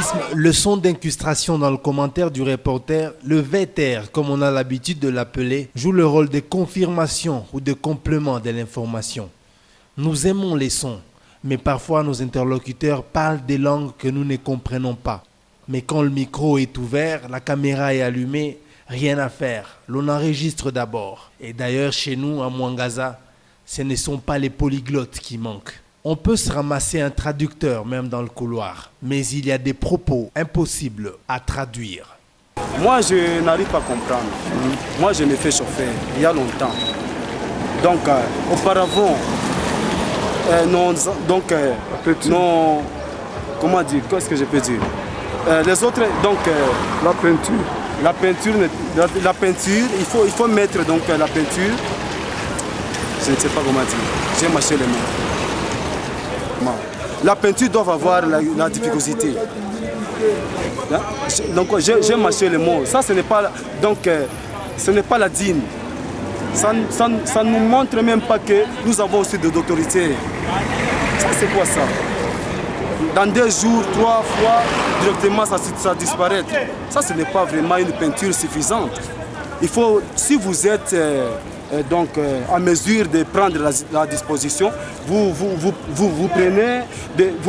graphisme, le son d'incrustation dans le commentaire du reporter, le VTR, comme on a l'habitude de l'appeler, joue le rôle de confirmation ou de complément de l'information. Nous aimons les sons, mais parfois nos interlocuteurs parlent des langues que nous ne comprenons pas. Mais quand le micro est ouvert, la caméra est allumée, rien à faire, l'on enregistre d'abord. Et d'ailleurs, chez nous, à Mwangaza, ce ne sont pas les polyglottes qui manquent. On peut se ramasser un traducteur même dans le couloir, mais il y a des propos impossibles à traduire. Moi, je n'arrive pas à comprendre. Moi, je me fais chauffer il y a longtemps. Donc, auparavant, comment dire, qu'est-ce que je peux dire? Les autres, donc, la peinture, il faut mettre donc la peinture. Je ne sais pas comment dire. J'ai mâché les mots. La peinture doit avoir la difficulté. Donc j'ai mâché les mots. Ça, ce n'est pas, donc, ce n'est pas la digne. Ça ne nous montre même pas que nous avons aussi de l'autorité. Ça, c'est quoi ça? Dans 2 jours, 3 fois, directement, ça disparaît. Ça, ce n'est pas vraiment une peinture suffisante. Il faut, si vous êtes en mesure de prendre la disposition, vous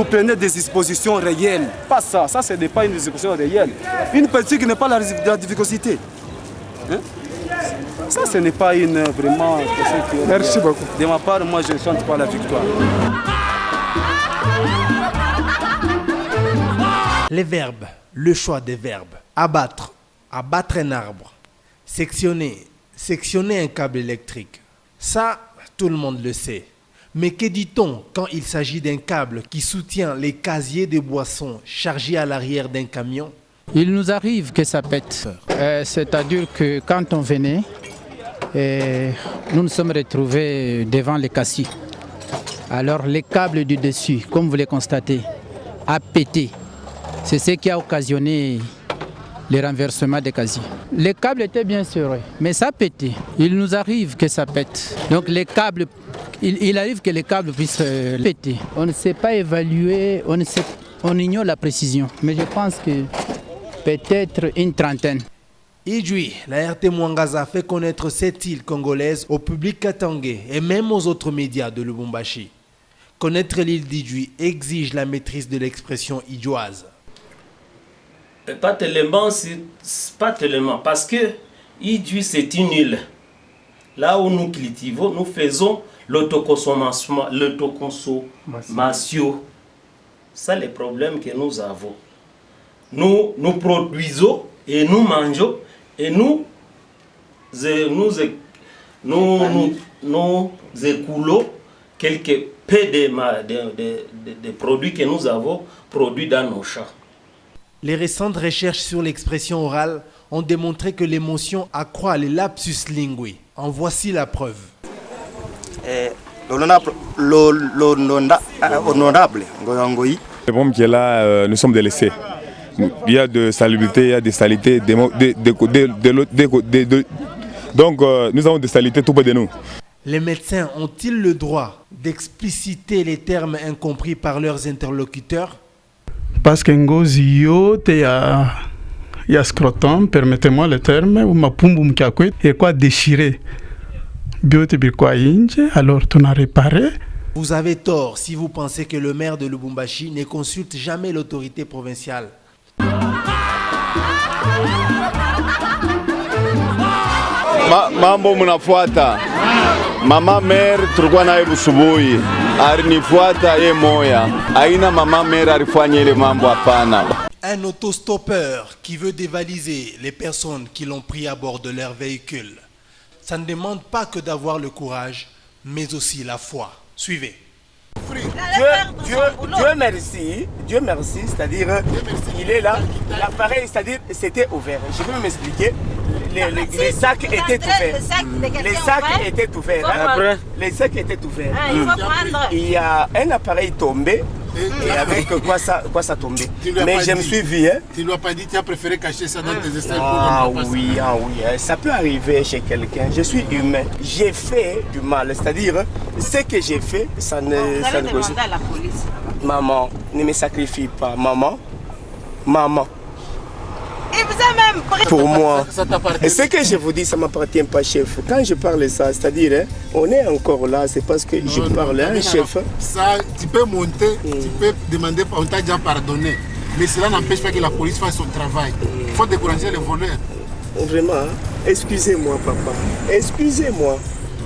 prenez des dispositions réelles. Pas ça, ça ce n'est pas une disposition réelle. Une peinture qui n'est pas la difficulté. Hein? Ça, ce n'est pas une vraiment... Merci beaucoup. De ma part, moi, je ne chante pas la victoire. Les verbes, le choix des verbes. Abattre, abattre un arbre. Sectionner, sectionner un câble électrique. Ça, tout le monde le sait. Mais que dit-on quand il s'agit d'un câble qui soutient les casiers de boissons chargés à l'arrière d'un camion? Il nous arrive que ça pète. C'est-à-dire que quand on venait, nous nous sommes retrouvés devant les casiers. Alors les câbles du dessus, comme vous le constatez, a pété. C'est ce qui a occasionné le renversement des casiers. Les câbles étaient bien serrés, mais ça a pété. Il nous arrive que ça pète. Donc les câbles, il arrive que les câbles puissent péter. On ne sait pas évaluer, on ignore la précision. Mais je pense que peut-être une trentaine. Idjoui, la RT Mwangaza fait connaître cette île congolaise au public katangais et même aux autres médias de Lubumbashi. Connaître l'île d'Idjoui exige la maîtrise de l'expression idjoise. Pas tellement, parce que Idjoui c'est une île. Là où nous cultivons, nous faisons l'autoconsommation. C'est le problème que nous avons. Nous produisons et nous mangeons et nous écoulons quelques peu de produits que nous avons produits dans nos champs. Les récentes recherches sur l'expression orale ont démontré que l'émotion accroît les lapsus lingui. En voici la preuve. L'honorable Ngoyangoyi. Le problème qui est là, nous sommes délaissés. Il y a de salubrité, il y a des saletés, donc nous avons des saletés tout près de nous. Les médecins ont-ils le droit d'expliciter les termes incompris par leurs interlocuteurs? Parce que ngozi yote ya scrotum, permettez-moi le terme, ou mapumbu mkiakwe, et quoi déchirer. Biote birkwa inje, alors tu n'as réparé. Vous avez tort si vous pensez que le maire de Lubumbashi ne consulte jamais l'autorité provinciale. Mambo mnafuata. Mama mer tulikuwa naye busubuhi. Alinifuata ye moya. Aina mama mer alifanya ile mambo hapana. Un autostoppeur qui veut dévaliser les personnes qui l'ont pris à bord de leur véhicule. Ça ne demande pas que d'avoir le courage, mais aussi la foi. Suivez. Dieu merci, c'est-à-dire il est là, l'appareil, c'est-à-dire c'était ouvert. Je peux m'expliquer, les sacs étaient ouverts. Les sacs étaient ouverts. Les sacs étaient ouverts. Il y a un appareil tombé. Et avec quoi ça tombait. Mais je me suis vu. Tu ne lui as pas dit que tu as préféré cacher ça dans tes estrades? Ah oui, ça peut arriver chez quelqu'un. Je suis humain. J'ai fait du mal. C'est-à-dire, ce que j'ai fait, ça ne... Vous allez demander à la police. Maman, ne me sacrifie pas. Maman, Maman. Et vous avez même pris... Pour moi. Et ce que je vous dis, ça ne m'appartient pas, chef. Quand je parle de ça, c'est-à-dire, hein, on est encore là, c'est parce que je parle, hein, chef. Ça, tu peux monter, tu peux demander, on t'a déjà pardonné. Mais cela n'empêche pas que la police fasse son travail. Il faut décourager les voleurs. Vraiment, hein? Excusez-moi, papa. Excusez-moi.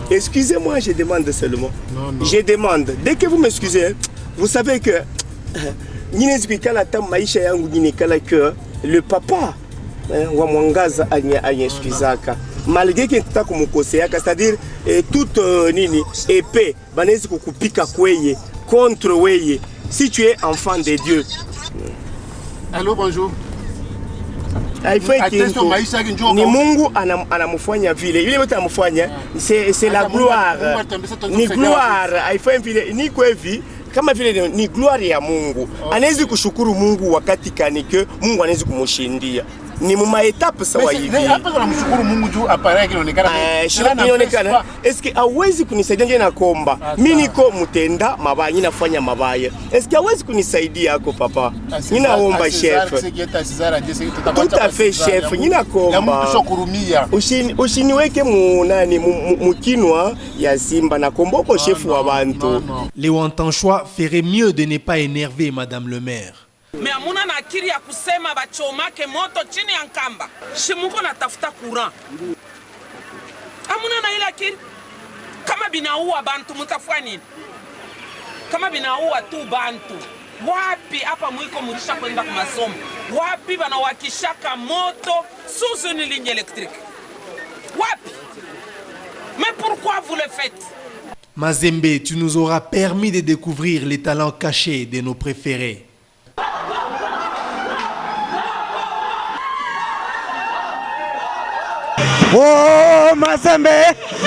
Excusez-moi, je demande seulement. Non. Je demande. Dès que vous m'excusez, vous savez que le papa wa mwangaza excusaka. Malgré que tu as comme c'est-à-dire toute nini épée banezi kukupika kweye contre weye si tu es enfant de Dieu. Allô, bonjour. Ni Mungu anamufanya vile yule mtu anamufanya c'est la gloire ni gloire haifai vile ni kwa hivi kama vile ni gloire ya Mungu anaweza kushukuru Mungu wakati kanike Mungu anaweza kumushindia ni muma etape sawa hivi hapa tunamshukuru Mungu juu appareil inaonekana est-ce que hawezi kunisaidia nje na komba mimi niko mtenda mabaya nafanya mabaya est-ce que hawezi kunisaidia yako papa ninaomba chef tout à fait chef ninakomba ushiniweke mu nani mukinwa ya Simba na komboko chef wa bantu. Léon Tanchois ferait mieux de ne pas énerver madame le maire. Mais amuna na akili ya kusema bachomake moto chini ya nkamba. Shimungu natafuta courant. Amuna na ile akili. Kama binaua bantu mutafua nini? Kama binaua tu bantu. Wapi hapa mwiko mulisha kwenda kwa masomo? Wapi banawakishaka moto sous une ligne électrique? Wapi? Mais pourquoi vous le faites? Mazembe, tu nous auras permis de découvrir les talents cachés de nos préférés. Oh Mazembe,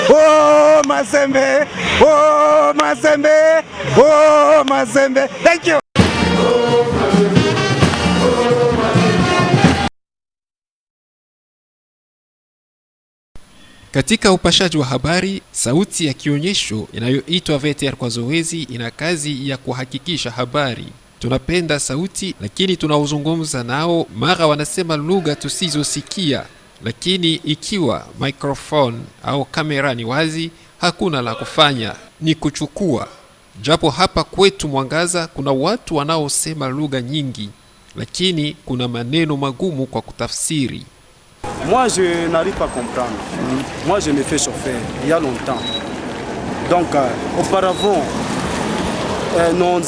oh Mazembe, oh Mazembe, oh Mazembe. Thank you. Katika upashaji wa habari, sauti ya kionyesho inayoitwa VTR kwa zoezi ina kazi ya kuhakikisha habari. Tunapenda sauti, lakini tunaozungumza nao mara wanasema lugha tusizosikia. Lakini ikiwa microphone au kamera ni wazi, hakuna la kufanya, ni kuchukua. Japo hapa kwetu Mwangaza kuna watu wanaosema lugha nyingi, lakini kuna maneno magumu kwa kutafsiri. Moi, je n'arrive pas à comprendre. Moi, je me fais chauffer il y a longtemps. Donc, auparavant, non,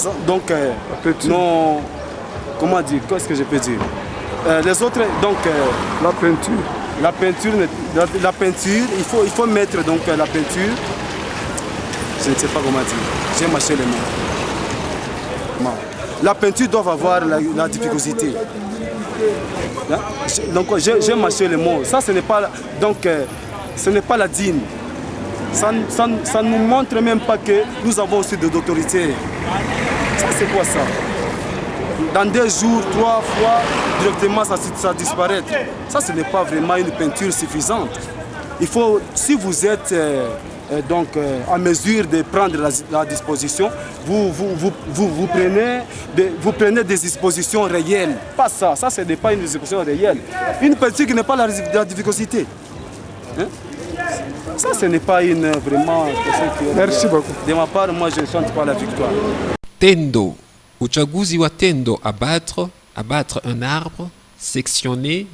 comment dire, qu'est-ce que je peux dire? Les autres, donc, la peinture. La peinture, il faut mettre donc la peinture. Je ne sais pas comment dire. J'ai mâché les mots. La peinture doit avoir la difficulté. Donc j'ai mâché les mots. Ça, ce n'est pas donc ce n'est pas la dîme. Ça ne nous montre même pas que nous avons aussi de l'autorité. Ça, c'est quoi ça? Dans 2 jours, 3 fois, directement ça disparaît. Ça, ce n'est pas vraiment une peinture suffisante. Il faut, si vous êtes donc en mesure de prendre la disposition, vous prenez des dispositions réelles. Pas ça, ça ce n'est pas une disposition réelle. Une peinture qui n'est pas la difficulté. Hein? Ça, ce n'est pas une vraiment... Merci beaucoup. De ma part, moi, je ne chante pas la victoire. Tendo. Uchaguzi wa tendo, abattre un arbre, sectionner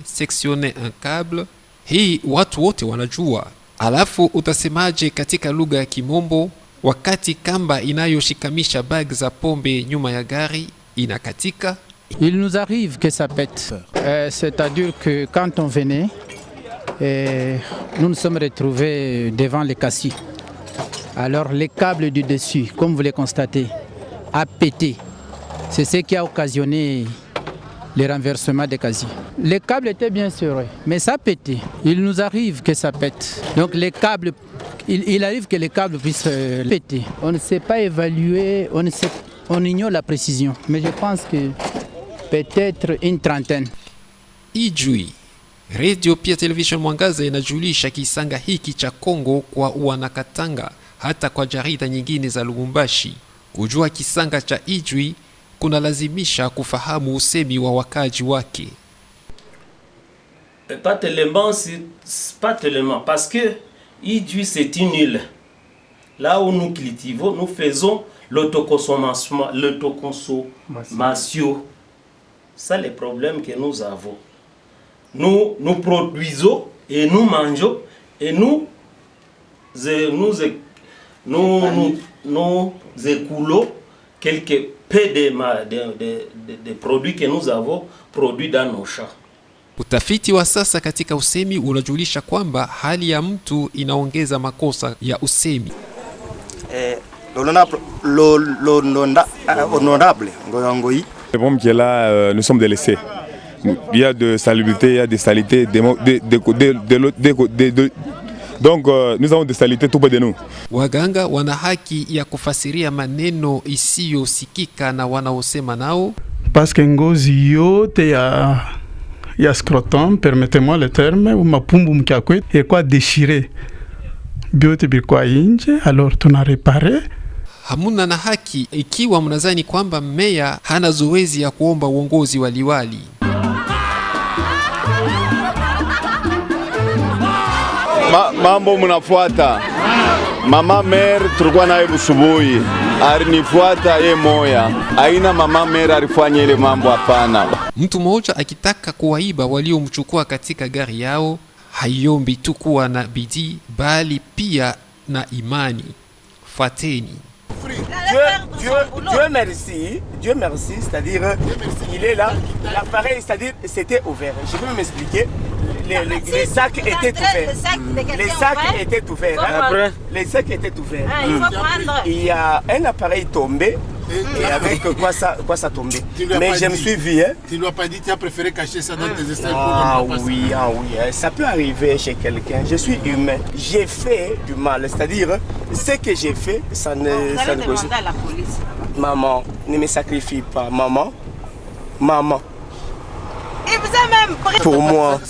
un câble. Hii watu wote wanajua. Alafu utasemaje katika lugha ya Kimombo wakati kamba inayoshikamisha bag za pombe nyuma ya gari inakatika? Il nous arrive que ça pète. C'est-à-dire que quand on venait, nous nous sommes retrouvés devant les cassis. Alors les câbles du dessus, comme vous le constatez, a pété. C'est ce qui a occasionné le renversement des casiers. Les câbles étaient bien serrés, mais ça pétait. Il nous arrive que ça pète. Donc les câbles, il arrive que les câbles puissent péter. On ne sait pas évaluer, on ignore la précision. Mais je pense que peut-être une trentaine. Ijui. Radio pia Television Mwangaza inajulisha kisanga hiki cha Kongo kwa Wanakatanga hata kwa jarida nyingine za Lubumbashi. Kujua kisanga cha Ijui, kunalazimisha kufahamu usemi wa wakaji wake. Pas tellement, parce que Idjwi c'est une île. Là où nous cultivons, nous faisons l'autoconsommation. Ça, les problèmes que nous avons. Nous produisons et nous mangeons et nous écoulons quelques peu de produits que nous avons produits dans nos champs. Utafiti wa sasa katika usemi unajulisha kwamba hali ya mtu inaongeza makosa ya usemi. Honorable Ngoyangoi. Le problème qui est là, nous sommes délaissés. Il y a de salubrité, il y a des saletés, donc nous avons des saletés tout près de nous. Waganga wana haki ya kufasiria maneno isiyosikika na wanaosema nao. Parce que ngozi yote ya scrotum, permettez-moi le terme, ou mapumbu mkiakwet, et quoi déchiré. Biote bilikuwa inje, alors tuna repare. Hamuna na haki ikiwa mnazani kwamba meya hana zoezi ya kuomba uongozi wa liwali. Mambo mnafuata. Mama Mer tulikuwa naye busubuhi. Alinifuata ye moya. Aina mama Mer alifanya ile mambo hapana. Mtu mmoja akitaka kuwaiba waliomchukua katika gari yao, haiombi tu kuwa na bidii bali pia na imani. Fuateni. Dieu merci, c'est-à-dire il est là, l'appareil, c'est-à-dire c'était ouvert. Je peux m'expliquer. Les sacs étaient ouverts. Les sacs étaient ouverts. Après, les sacs étaient ouverts. Il y a un appareil tombé. Et avec quoi ça tombait. Mais je me suis vu. Tu ne lui as pas dit que tu as préféré cacher ça dans tes escaliers. Oui, ça peut arriver chez quelqu'un. Je suis humain. J'ai fait du mal. C'est-à-dire, ce que j'ai fait, ça ne... Vous allez demander à la police. Maman, ne me sacrifie pas. Maman. Il vous a même pris. Pour moi,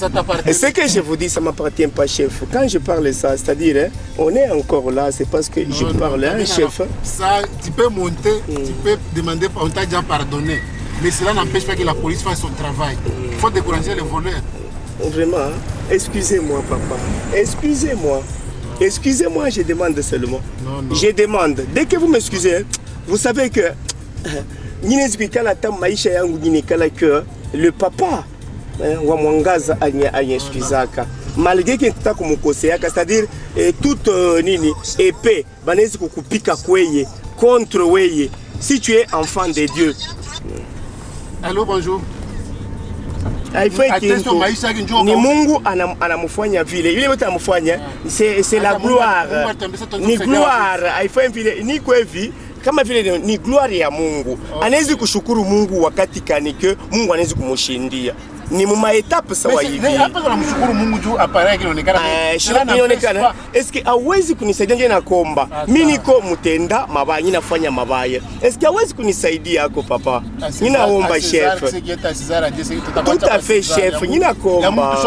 et ce que je vous dis, ça ne m'appartient pas, chef. Quand je parle de ça, c'est-à-dire, on est encore là, c'est parce que je parle, hein, chef. Ça, tu peux monter, tu peux demander, on t'a déjà pardonné. Mais cela n'empêche pas que la police fasse son travail. Il faut décourager les voleurs. Vraiment, hein? Excusez-moi, papa. Excusez-moi, je demande seulement. Non. Je demande. Dès que vous m'excusez, vous savez que le papa wa mwangaza anyeskizaka malgré que nta kumukoseyaka, c'est-à-dire toute nini épée banezi kukupika kweye contre weye si tu es enfant de Dieu. Allô, bonjour. Ni Mungu anamufanya vile yule mtu anamufanya, c'est la gloire, ni gloire haifai vile ni kwevi kama vile ni gloire ya Mungu. Anaweza kushukuru Mungu wakati kanike Mungu anaweza kumushindia. Ni muma etape sawa hivi. Hapa tunamshukuru Mungu juu appareil kinaonekana. Inaonekana. Eske hawezi kunisaidia nje na komba. Mimi niko mtenda mabaya, nafanya mabaya. Eske hawezi kunisaidia yako papa? Ninaomba chef. Tout à fait chef, ninakomba.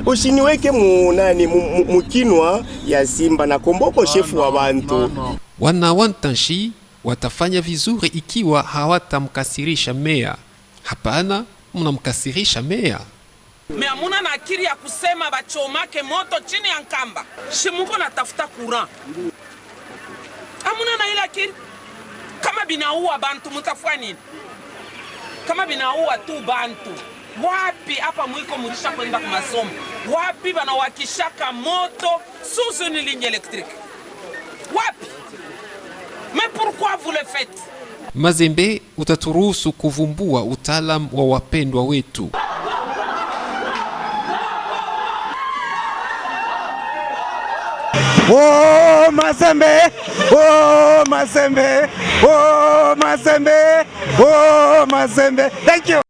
Ushiniweke munani mukinwa ya simba na komboko chef wa bantu. Wanawantanshi watafanya vizuri ikiwa hawatamkasirisha meya. Hapana, mnamkasirisha meya. Hamuna na akili ya kusema bachomake moto chini ya Nkamba. Shimuko natafuta courant. Hamuna na ile akili. Kama binaua bantu mtafanya nini? Kama binaua tu bantu. Wapi hapa mwiko mulisha kwenda kwa masomo? Wapi banawakishaka moto sous une ligne électrique? Wapi? Mais pourquoi vous le faites? Mazembe utaturuhusu kuvumbua utaalamu wa wapendwa wetu. Oh Mazembe, oh Mazembe, oh Mazembe, oh Mazembe. Thank you.